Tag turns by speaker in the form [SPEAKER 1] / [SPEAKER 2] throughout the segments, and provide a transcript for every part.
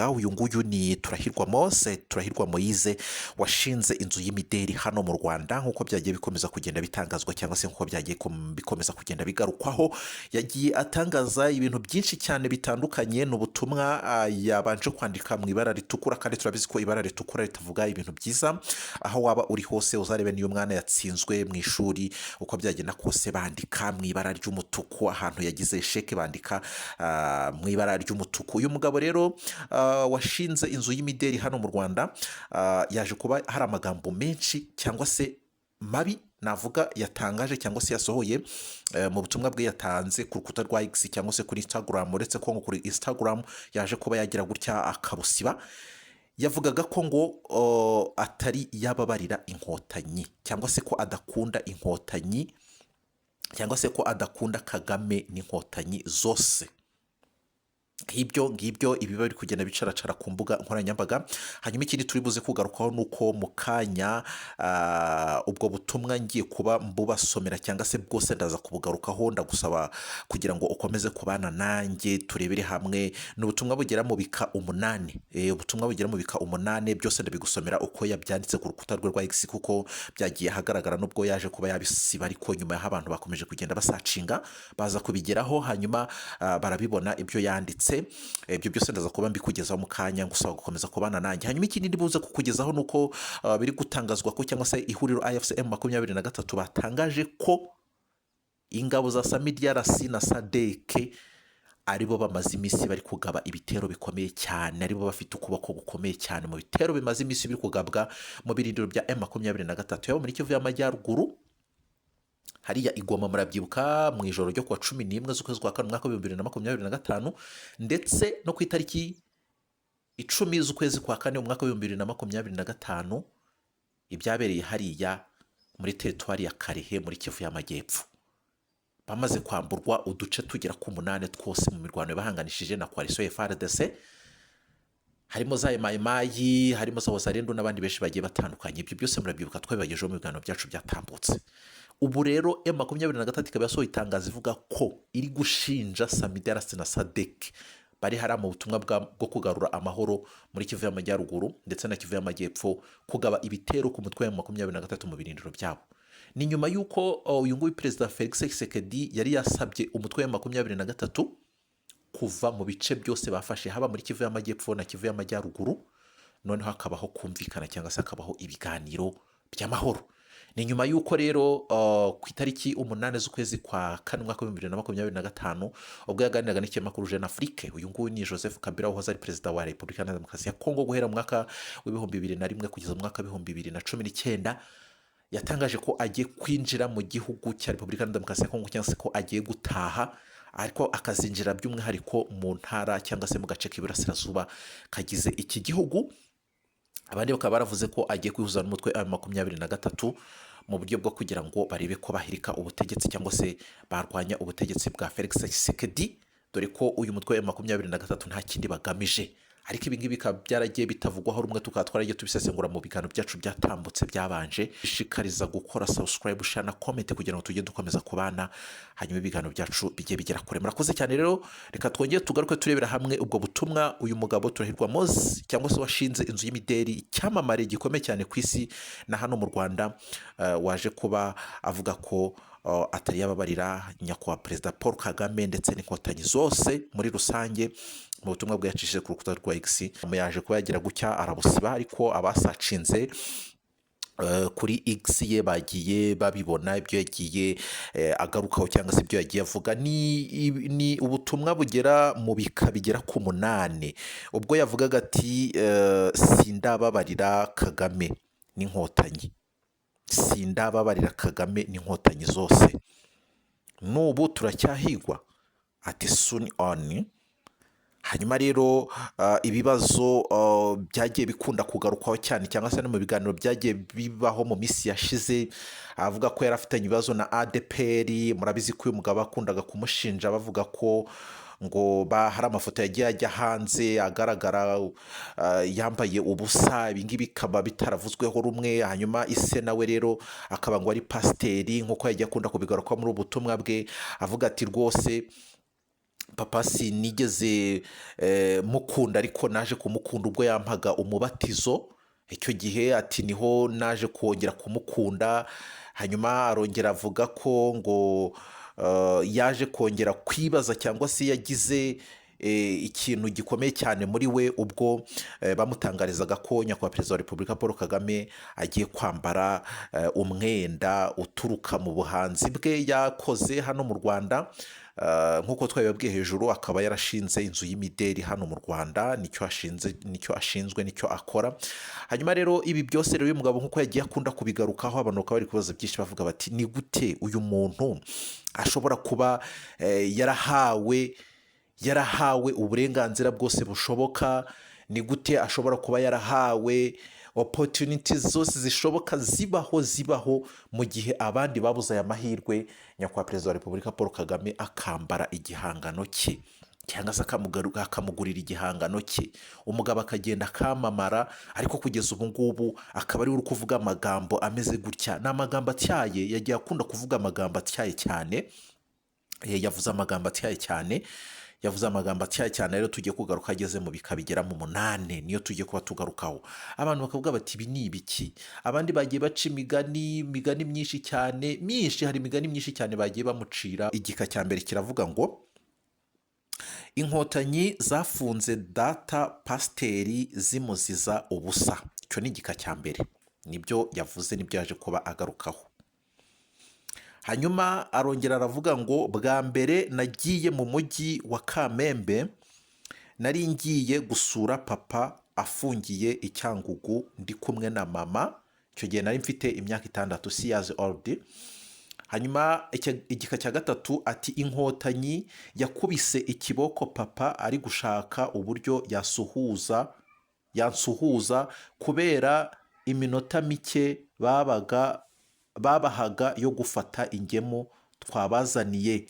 [SPEAKER 1] uyu nguyu ni Turahirwa Moise washinze inzu y'imideri hano mu Rwanda nk'uko byagiye bikomeza kugenda bitangazwa cyangwa se nk'uko byagiye bikomeza kugenda bigarukwaho. Yagiye atangaza ibintu byinshi cyane bitandukanye. Ni ubutumwa yabanje kwandika mu ibara ritukura, kandi turabizi ko ibara ritukura ritavuga ibintu byiza. Aho waba uri hose uzarebe niyo mwana yatsinzwe mu ishuri, uko byagenda kose bandika mu ibara ry'umutuku. Ahantu yagize sheke bandika mu ibara ry'umutuku. Uyu mugabo rero washinze inzu y'imideri hano mu Rwanda, yaje kuba hari amagambo menshi cyangwa se mabi navuga yatangaje cyangwa se yasohoye mu butumwa bwe yatanze ku rukuta rwa X cyangwa se kuri Instagram. Uretse ko kuri Instagram yaje kuba yagira gutya akabusiba, yavugaga ko ngo atari yababarira inkotanyi, cyangwa se ko adakunda inkotanyi, cyangwa se ko adakunda Kagame n'inkotanyi zose. ngibyo ibiba biri kugenda bicaracara ku mbuga nkoranyambaga. Hanyuma ikindi turi buze kugarukaho ni uko mu kanya ubwo butumwa ngiye kuba mbubasomera cyangwa se bwose ndaza kubugarukaho. Ndagusaba kugira ngo ukomeze kubana nanjye turebere hamwe. Ni ubutumwa bugera mu bika 8, ubutumwa bugera mu bika 8, byose ndabigusomera uko yabyanditse ku rukuta rwe rwa X, kuko byagiye hagaragara nubwo yaje kuba yabisiba, ariko nyuma y'aho abantu bakomeje kugenda basacinga baza kubigeraho, hanyuma barabibona ibyo yanditse. Ibyo byose ndaza kuba mbikugezaho mu kanya, ngusaba gukomeza kubana nanjye. Hanyuma ikindi ndibuze kukugezaho nuko biri gutangazwa ko cyangwa se ihuriro AFCM 23 batangaje ko ingabo za SAMIDRC na SADC aribo bamaze iminsi bari kugaba ibitero bikomeye cyane, aribo bafite ukuboko gukomeye cyane mu bitero bimaze iminsi biri kugabwa mu birindiro bya M23 yabo muri Kivu y'Amajyaruguru. Hariya Igoma murabyibuka mu ijoro ryo kuwa 11 z'ukwezi kwa kane mwaka 2025, ndetse no ku itariki 10 z'ukwezi kwa kane mwaka 2025 ibyabereye hariya muri teritwari ya Karehe muri Kivu y'Amajyepfo. Bamaze kwamburwa uduce tugera ku 8 twose mu mirwano bahanganishije na coalition FARDC, harimo za Mayimayi, harimo za Wazalendo n'abandi benshi bagiye batandukanye. Ibyo byose murabyibuka twabibagejeho mu biganiro byacu byatambutse. Ubu rero M23 ikaba yasohoye itangazo ivuga ko iri gushinja SAMIDRC na SADC bari hari mu butumwa bwo kugarura amahoro muri Kivu y'Amajyaruguru ndetse na Kivu y'Amajyepfo kugaba ibitero ku mutwe wa M23 mu birindiro byabo. Ni nyuma y'uko uyu nguyu Perezida Felix Tshisekedi yari yasabye umutwe wa M23 kuva mu bice byose bafashe, haba muri Kivu y'Amajyepfo na Kivu y'Amajyaruguru, noneho hakabaho kumvikana cyangwa se hakabaho ibiganiro by'amahoro. Ni nyuma y'uko rero ku itariki 8 z'ukwezi kwa kane mwaka 2025 ubwo yaganiraga n'ikinyamakuru Jeune Afrique, uyu nguyu ni Joseph Kabila wahoze ari perezida wa Repubulika ya Demokarasi ya Kongo guhera mu mwaka w'2001 kugeza mu mwaka wa 2019, yatangaje ko agiye kwinjira mu gihugu cya Repubulika ya Demokarasi ya Kongo, cyangwa se ko agiye gutaha, ariko akazinjira by'umwihariko mu ntara cyangwa se mu gace k'iburasirazuba kagize iki gihugu. Abandi bakaba baravuze ko agiye kwihuza n'umutwe wa M23 mu buryo bwo kugira ngo barebe ko bahirika ubutegetsi cyangwa se barwanya ubutegetsi bwa Felix Tshisekedi, dore ko uyu mutwe wa M23 nta kindi bagamije. Ariko ibi ngibi bikaba byaragiye bitavugwaho rumwe, tukaba twaragiye tubisesengura mu biganiro byacu byatambutse byabanje. Shishikariza gukora subscribe, share na comment kugira ngo tujye dukomeza kubana, hanyuma ibiganiro byacu bijye bigera kure. Murakoze cyane rero, reka twongere tugaruke turebera hamwe ubwo butumwa uyu mugabo Turahirwa Moise cyangwa se washinze inzu y'imideri, icyamamare gikomeye cyane ku isi na hano mu Rwanda, waje kuba avuga ko atari yababarira nyakubahwa Perezida Paul Kagame ndetse n'inkotanyi zose muri rusange. Mu butumwa bwe yacishije ku rukuta rwa X, yaje kuba yagira gutya arabusiba, ariko abasacinze kuri X ye bagiye babibona ibyo yagiye agarukaho cyangwa se ibyo yagiye avuga. Ni ubutumwa bugera mu bika bigera ku 8, ubwo yavugaga ati sindababarira Kagame n'inkotanyi, sindababarira Kagame n'inkotanyi zose, n'ubu turacyahigwa, ati soon on. Hanyuma rero ibibazo byagiye bikunda kugarukwaho cyane cyangwa se no mu biganiro byagiye bibaho mu minsi yashize, avuga ko yari afitanye ibibazo na ADPR. Murabizi ko uyu mugabo akundaga kumushinja bavuga ko ngo hari amafoto yagiye ajya hanze agaragara yambaye ubusa. Ibi ngibi bikaba bitaravuzweho rumwe. Hanyuma ise nawe rero akaba ngo ari pasiteri, nk'uko yagiye akunda kubigaruka muri ubu butumwa bwe, avuga ati rwose papa sinigeze mukunda, ariko naje kumukunda ubwo yampaga umubatizo. Icyo gihe ati niho naje kongera kumukunda. Hanyuma arongera avuga ko ngo yaje kongera kwibaza cyangwa se yagize ikintu gikomeye cyane muri we ubwo bamutangarizaga ko nyakubahwa perezida wa repubulika Paul Kagame agiye kwambara umwenda uturuka mu buhanzi bwe yakoze hano mu Rwanda. Nk'uko twabibabwiye hejuru, akaba yarashinze inzu y'imideri hano mu Rwanda, nicyo ashinzwe, nicyo akora. Hanyuma rero ibi byose rero uyu mugabo nk'uko yagiye akunda kubigarukaho, abantu bakaba bari kubaza byinshi bavuga bati ni gute uyu muntu ashobora kuba yarahawe uburenganzira bwose bushoboka? Ni gute ashobora kuba yarahawe opportunities zose zishoboka zibaho mu gihe abandi babuze aya mahirwe, nyakubahwa perezida wa repubulika Paul Kagame akambara igihangano cye cyangwa se akamugurira igihangano cye, umugabo akagenda akamamara, ariko kugeza ubu ngubu akaba ari uri kuvuga amagambo ameze gutya. Ni amagambo atyaye, yagiye akunda kuvuga amagambo atyaye cyane. Yavuze amagambo atyaye cyane, rero tugiye kugaruka ageze mu bika bigera mu 8, niyo tugiye kuba tugarukaho. Abantu bakavuga bati ibi ni ibiki? Abandi bagiye baca imigani myinshi cyane, hari imigani myinshi cyane bagiye bamucira. Igika cya mbere kiravuga ngo inkotanyi zafunze data pasiteri zimuziza ubusa. Icyo ni igika cya mbere, nibyo yavuze, nibyo yaje kuba agarukaho. Hanyuma arongera aravuga ngo bwa mbere nagiye mu mujyi wa Kamembe, nari ngiye gusura papa afungiye i Cyangugu ndi kumwe na mama. Icyo gihe nari mfite imyaka 6, 6 years old. Hanyuma igika cya gatatu ati inkotanyi yakubise ikiboko papa ari gushaka uburyo yansuhuza kubera iminota mike babahaga yo gufata ingemu twabazaniye.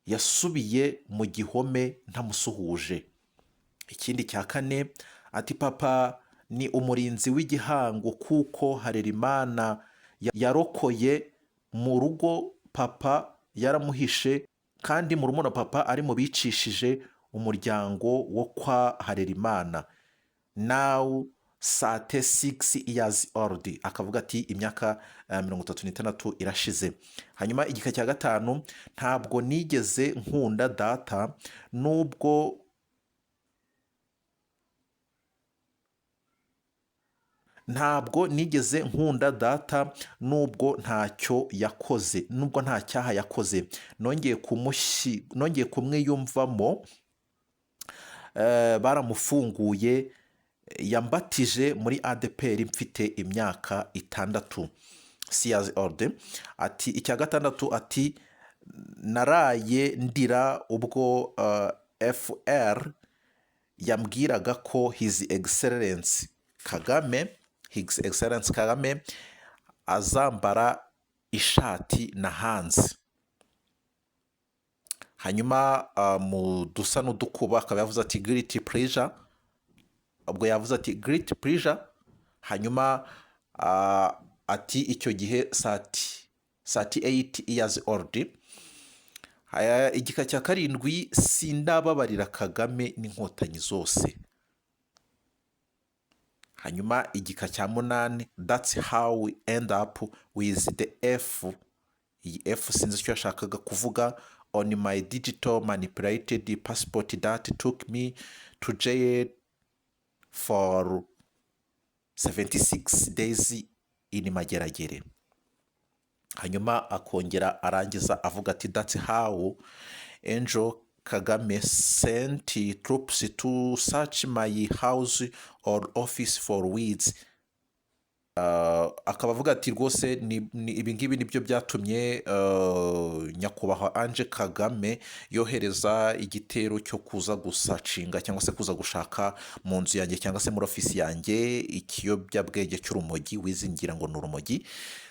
[SPEAKER 1] Yasubiye mu gihome ntamusuhuje. Ikindi cya kane ati papa ni umurinzi w'igihango kuko Harerimana yarokoye mu rugo papa yaramuhishe, kandi murumuna papa ari mu bicishije umuryango wo kwa Harerimana. Now sate 6 years old. Akavuga ati imyaka 36 irashize. Hanyuma igika cya gatanu, ntabwo nigeze nkunda data nubwo ntacyo yakoze, nubwo nta cyaha yakoze. Nongeye kumwiyumvamo, baramufunguye, yambatije muri ADPR mfite imyaka 6 years old. Ati icya gatandatu ati naraye ndira ubwo FR yambwiraga ko His Excellence Kagame azambara ishati na hanze. Hanyuma mu dusa n'udukuba akaba yavuze ati great pleasure. Ubwo yavuze ati great pleasure. Hanyuma ati icyo gihe 38 years old. Igika cya karindwi sindababarira Kagame n'inkotanyi zose. Hanyuma igika cya 8, that's how we end up with the F. Iyi F sinzi icyo yashakaga kuvuga. On my digital manipulated passport that took me to jail for 76 days in Mageragere. Hanyuma akongera arangiza avuga ati that's how Angel Kagame sent troops to search my house or office for weeds. Akaba avuga ati rwose ibi ngibi nibyo byatumye nyakubahwa Ange Kagame yohereza igitero cyo kuza gusacinga cyangwa se kuza gushaka mu nzu yanjye cyangwa se muri ofisi yanjye ikiyobyabwenge cy'urumogi, wizingira ngo ni urumogi.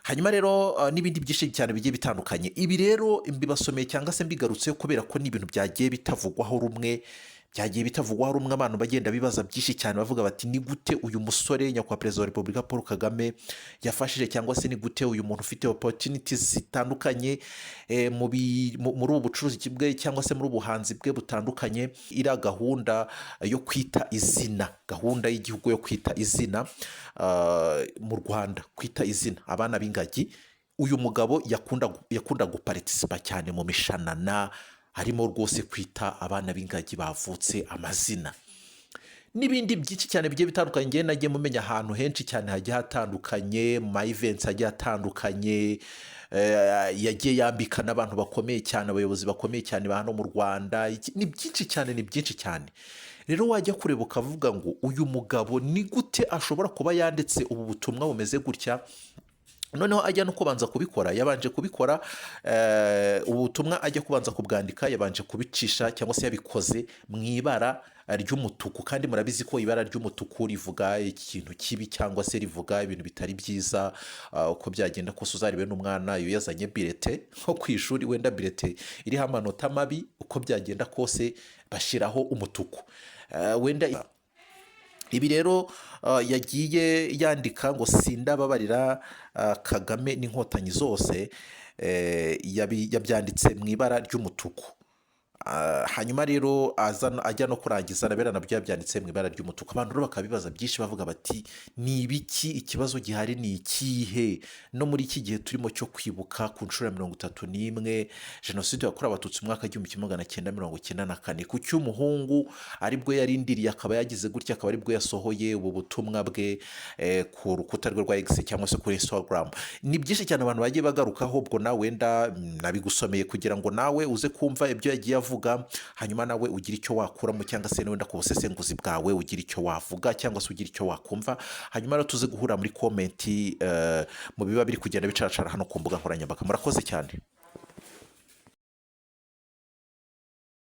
[SPEAKER 1] Hanyuma rero n'ibindi byinshi cyane bigiye bitandukanye. Ibi rero mbibasomeye cyangwa se mbigarutseho kubera ko ni ibintu byagiye bitavugwaho rumwe, byagiye bitavugwaho rumwe, abantu bagenda bibaza byinshi cyane bavuga bati ni gute uyu musore nyakubahwa perezida wa repubulika Paul Kagame yafashije, cyangwa se ni gute uyu muntu ufite opportunities zitandukanye muri ubu bucuruzi bwe cyangwa se muri ubuhanzi bwe butandukanye, iriya gahunda yo kwita izina, gahunda y'igihugu yo kwita izina mu Rwanda, kwita izina abana b'ingagi. Uyu mugabo yakunda guparitisipa cyane mu mishanana, harimo rwose kwita abana b'ingagi bavutse amazina n'ibindi byinshi cyane bigiye bitandukanye. Ngewe nagiye mumenya ahantu henshi cyane hagiye hatandukanye, mu ma events hagiye hatandukanye, yagiye yambika n'abantu bakomeye cyane, abayobozi bakomeye cyane ba hano mu Rwanda. Ni byinshi cyane, ni byinshi cyane. Rero wajya kureba ukavuga ngo uyu mugabo ni gute ashobora kuba yanditse ubu butumwa bumeze gutya, noneho ajya no kubanza kubikora, yabanje kubikora ubu butumwa ajya kubanza kubwandika, yabanje kubicisha cyangwa se yabikoze mu ibara ry'umutuku, kandi murabizi ko ibara ry'umutuku rivuga ikintu kibi cyangwa se rivuga ibintu bitari byiza. Uko byagenda kose uzarebe n'umwana iyo yazanye birete nko ku ishuri, wenda birete iriho amanota mabi, uko byagenda kose bashyiraho umutuku wenda. Ibi rero yagiye yandika ngo sindababarira Kagame n'inkotanyi zose, yabyanditse mu ibara ry'umutuku. Hanyuma rero ajya no kurangiza nabera nabyo yabyanditse mu ibara ry'umutuku. Abantu rero bakabibaza byinshi bavuga bati ni ibiki, ikibazo gihari ni ikihe? No muri iki gihe turimo cyo kwibuka ku nshuro ya 31 jenoside yakorewe abatutsi mu mwaka w'1994, ku cy'umuhungu aribwo yarindiriye akaba yagize gutya, akaba aribwo yasohoye ubu butumwa bwe ku rukuta rwe rwa X cyangwa se kuri Instagram. Ni byinshi cyane abantu bagiye bagarukaho, ubwo nawe wenda nabigusomeye kugira ngo nawe uze kumva ibyo yagiye avuga, hanyuma nawe ugira icyo wakuramo, cyangwa se wenda ku busesenguzi bwawe ugira icyo wavuga cyangwa se ugira icyo wakumva. Hanyuma rero tuze guhura muri komenti mu biba biri kugenda bicaracara hano ku mbuga nkoranyambaga. Murakoze cyane.